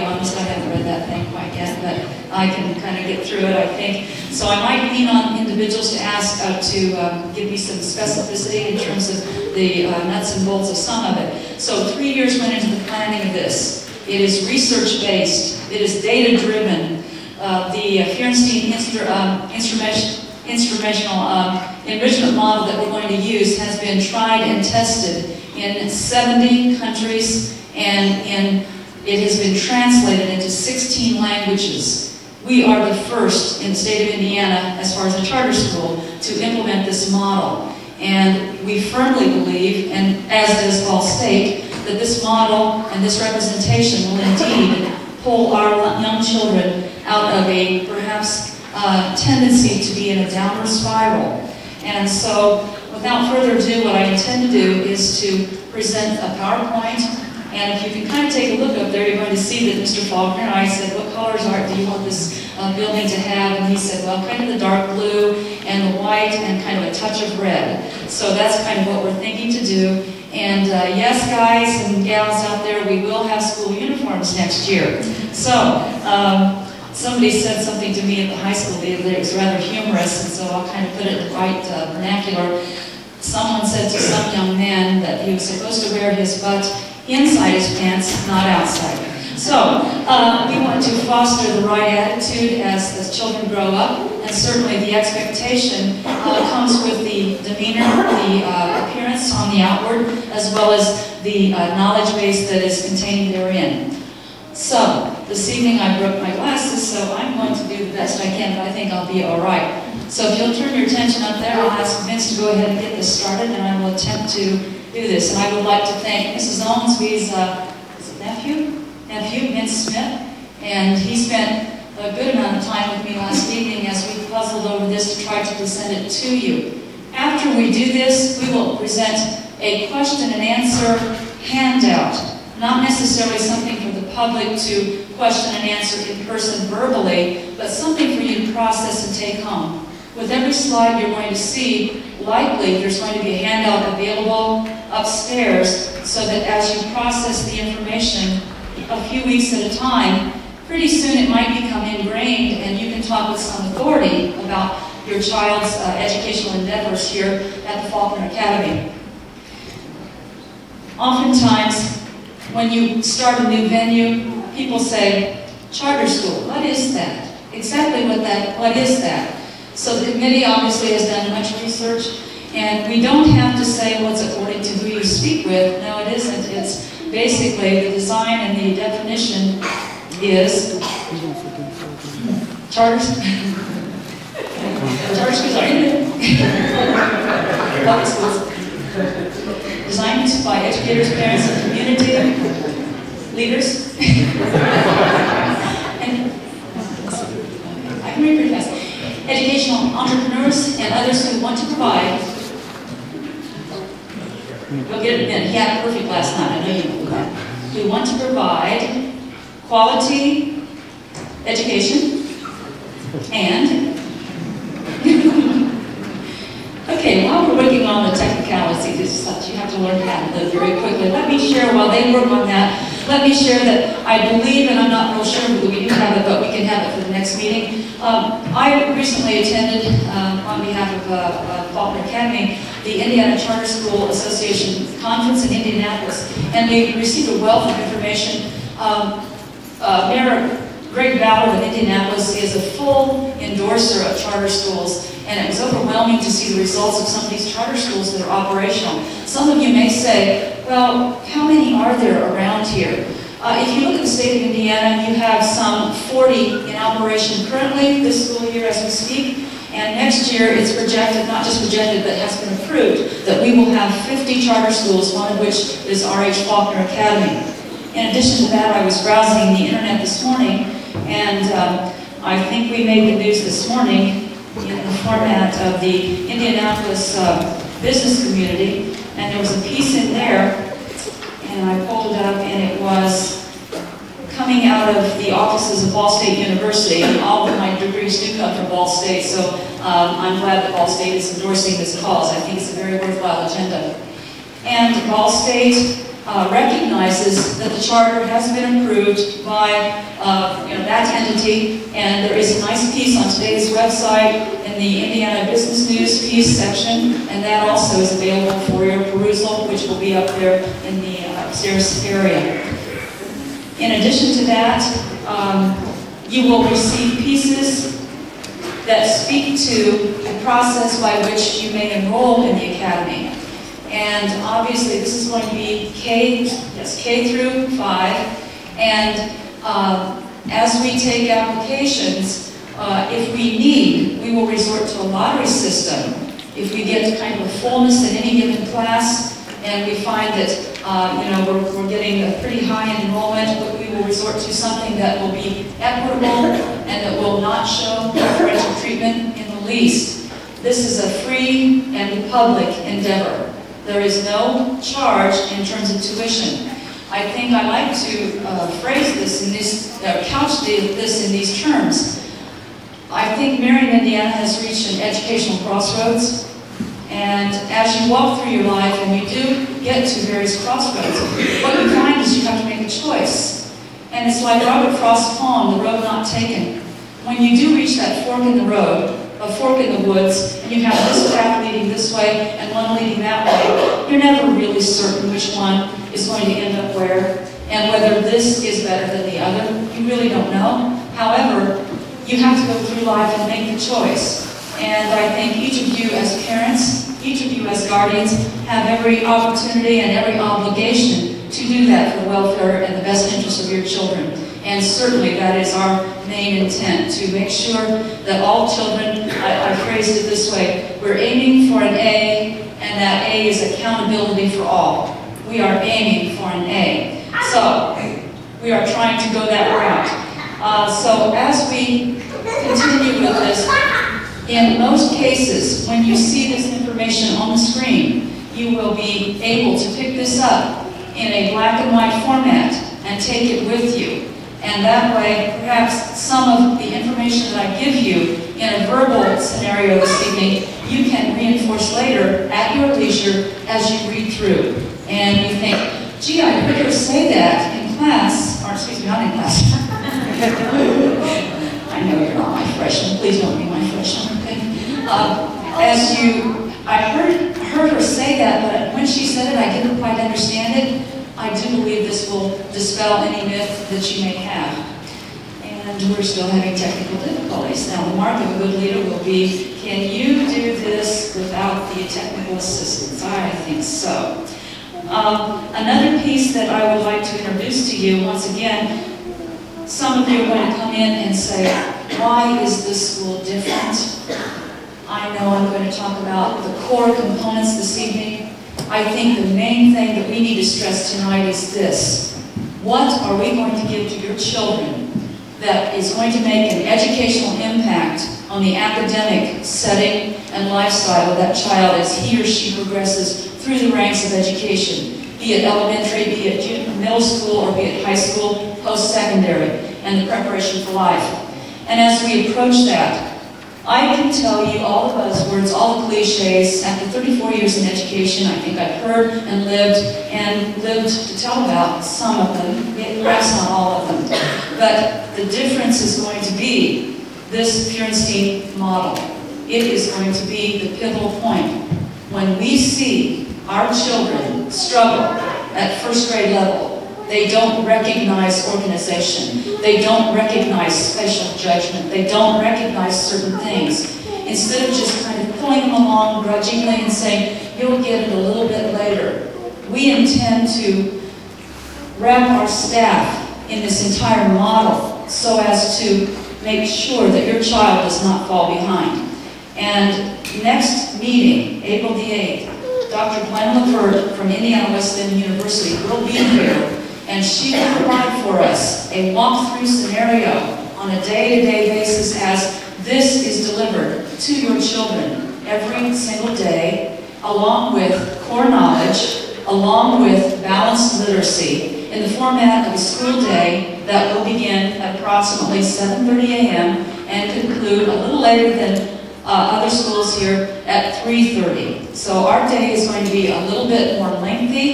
honest, I haven't read that thing quite yet, but I can kind of get through it, I think. So I might lean on individuals to ask to give me some specificity in terms of the nuts and bolts of some of it. So 3 years went into the planning of this. It is research-based. It is data-driven. The Fehrenstein instrumental enrichment model that we're going to use has been tried and tested in 70 countries, and it has been translated into 16 languages. We are the first in the state of Indiana, as far as a charter school, to implement this model. And we firmly believe, and as does Ball State, that this model and this representation will indeed pull our young children out of a perhaps tendency to be in a downward spiral. And so, without further ado, what I intend to do is to present a PowerPoint. And if you can kind of take a look up there, you're going to see that Mr. Faulkner, I said, what colors do you want this building to have? And he said, well, kind of the dark blue and the white and kind of a touch of red. So that's kind of what we're thinking to do. And yes, guys and gals out there, we will have school uniforms next year. So somebody said something to me at the high school the other day. It was rather humorous, and so I'll kind of put it in the right vernacular. Someone said to some young man that he was supposed to wear his butt inside his pants, not outside. So we want to foster the right attitude as children grow up, and certainly the expectation comes with the demeanor, the appearance on the outward, as well as the knowledge base that is contained therein. So this evening I broke my glasses, so I'm going to do the best I can, but I think I'll be all right. So if you'll turn your attention up there, I'll ask Vince to go ahead and get this started, and I will attempt to do this. And I would like to thank Mrs. Owensby's nephew, Vince Smith, and he spent a good amount of time with me last evening as we puzzled over this to try to present it to you. After we do this, we will present a question and answer handout, not necessarily something for the public to question and answer in person verbally, but something for you to process and take home. With every slide you're going to see, likely there's going to be a handout available upstairs so that as you process the information a few weeks at a time, pretty soon it might become ingrained and you can talk with some authority about your child's educational endeavors here at the Faulkner Academy. Oftentimes, when you start a new venue, people say, charter school, what is that? Exactly what is that? So the committee obviously has done much research, and we don't have to say, well, it's according to who you speak with. No, it isn't. It's basically the design and the definition is charters. Charter schools are in it. Public schools. Designed by educators, parents, and community leaders. And I can read pretty fast. Educational entrepreneurs and others who want to provide. You'll get it in a minute. He had it perfect last night. I know you know that. Who want to provide quality education and okay, while we're working on the technicalities of such, you have to learn how to live very quickly. Let me share, while they work on that, let me share that I believe, and I'm not real sure whether we do have it, but we can have it for the next meeting. I recently attended, on behalf of Faulkner Academy, the Indiana Charter School Association Conference in Indianapolis, and we received a wealth of information. Mayor Greg Ballard of Indianapolis is a full endorser of charter schools, and it was overwhelming to see the results of some of these charter schools that are operational. Some of you may say, well, how many are there around here? If you look at the state of Indiana, you have some 40 in operation currently this school year as we speak, and next year it's projected, not just projected, but has been approved, that we will have 50 charter schools, one of which is R.H. Faulkner Academy. In addition to that, I was browsing the internet this morning, and I think we made the news this morning in the format of the Indianapolis business community, and there was a piece in there, and I pulled it up, and it was coming out of the offices of Ball State University, and all of my degrees do come from Ball State, so I'm glad that Ball State is endorsing this cause. I think it's a very worthwhile agenda. And Ball State recognizes that the charter has been approved by that entity, and there is a nice piece on today's website in the Indiana Business News piece section, and that also is available for your perusal, which will be up there in the upstairs area. In addition to that, you will receive pieces that speak to the process by which you may enroll in the Academy. And obviously this is going to be K through 5, and as we take applications, if we need, we will resort to a lottery system. If we get kind of a fullness in any given class, and we find that we're getting a pretty high enrollment, but we will resort to something that will be equitable and that will not show preferential treatment in the least. This is a free and public endeavor. There is no charge in terms of tuition. I think I like to phrase this in this, couch this in these terms. I think Marion, Indiana has reached an educational crossroads. And as you walk through your life, and you do get to various crossroads, what you find is you have to make a choice. And it's like Robert Frost's poem, The Road Not Taken. When you do reach that fork in the road, a fork in the woods, and you have this path leading this way and one leading that way, you're never really certain which one is going to end up where, and whether this is better than the other. You really don't know. However, you have to go through life and make the choice. And I think each of you as parents, each of you as guardians, have every opportunity and every obligation to do that for the welfare and the best interest of your children. And certainly that is our main intent, to make sure that all children, I phrased it this way, we're aiming for an A, and that A is accountability for all. We are aiming for an A. So we are trying to go that route. So as we continue with this, in most cases, when you see this information on the screen, you will be able to pick this up in a black and white format and take it with you. And that way, perhaps some of the information that I give you in a verbal scenario this evening, you can reinforce later at your leisure as you read through. And you think, gee, I heard her say that in class, or excuse me, not in class. I know you're not my freshman. Please don't be my freshman, okay? I heard her say that, but when she said it, I didn't quite understand it. I do believe this will dispel any myth that you may have. And we're still having technical difficulties. Now, the mark of a good leader will be, can you do this without the technical assistance? I think so. Another piece that I would like to introduce to you, once again, some of you are going to come in and say, why is this school different? I know I'm going to talk about the core components this evening. I think the main thing that we need to stress tonight is this. What are we going to give to your children that is going to make an educational impact on the academic setting and lifestyle of that child as he or she progresses through the ranks of education, be it elementary, be it middle school, or be it high school, post-secondary, and the preparation for life. And as we approach that, I can tell you all the buzzwords, all the cliches. After 34 years in education, I think I've heard and lived to tell about some of them, perhaps not all of them. But the difference is going to be this Purenstein model. It is going to be the pivotal point. When we see our children struggle at first grade level, they don't recognize organization. They don't recognize spatial judgment. They don't recognize certain things. Instead of just kind of pulling them along grudgingly and saying, you'll get it a little bit later, we intend to wrap our staff in this entire model so as to make sure that your child does not fall behind. And next meeting, April the 8th, Dr. Glenn LaVert from Indiana Wesleyan University will be here, and she will provide for us a walkthrough scenario on a day-to-day basis as this is delivered to your children every single day, along with core knowledge, along with balanced literacy, in the format of a school day that will begin at approximately 7:30 a.m. and conclude a little later than other schools here at 3:30. So our day is going to be a little bit more lengthy.